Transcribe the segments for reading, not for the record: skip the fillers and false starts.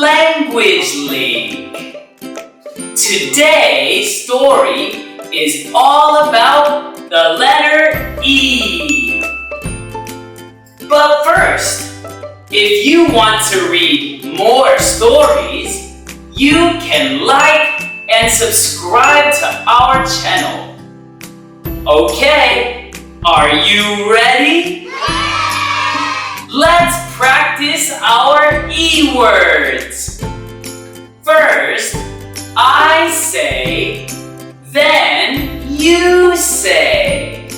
Language Link. Today's story is all about the letter E. But first, if you want to read more stories, you can like and subscribe to our channel. Okay, are you ready? Let's practice our E words. First, I say, then you say.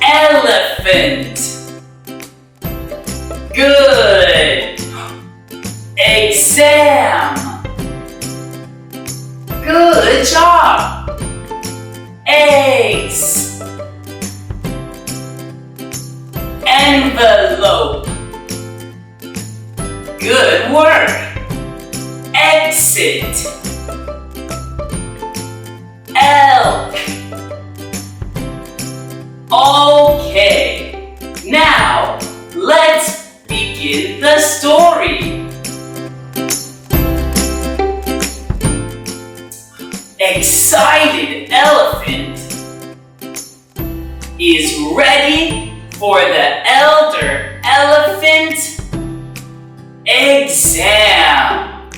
Elephant. Good. Exam. Good job. Eggs. Envelope. Good work. Exit. Elk. Okay, now let's begin the story. Excited elephant is ready for the elder elephant exam.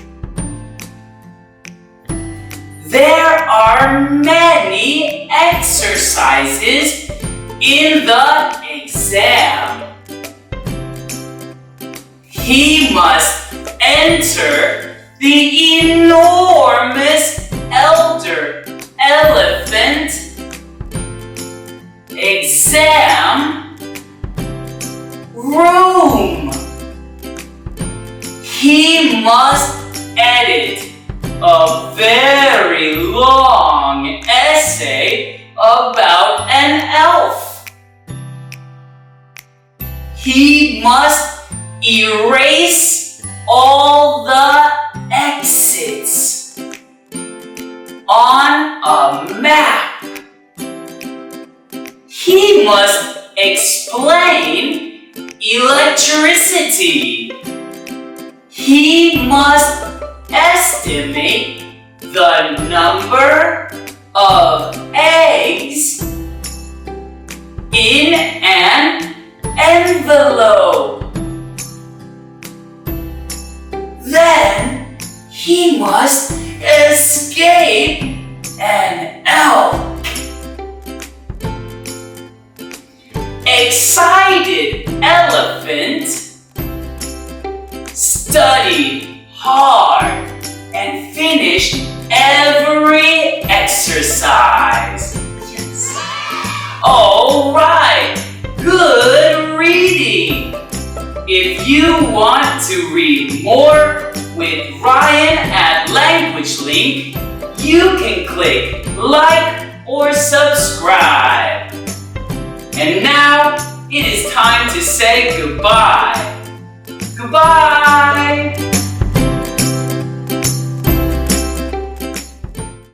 There are many exercises in the exam. He must enter the enormous elder elephant exam room. He must edit a very long essay about an elf. He must erase all the exits on a map. He must explain electricity. He must estimate the number of eggs in an envelope. Then he must escape an elk. Excited elephant studied hard and finished every exercise. Yes. All right, good reading. If you want to read more with Ryan at Language Link, you can click like or subscribe. And now it is time to say goodbye. Goodbye!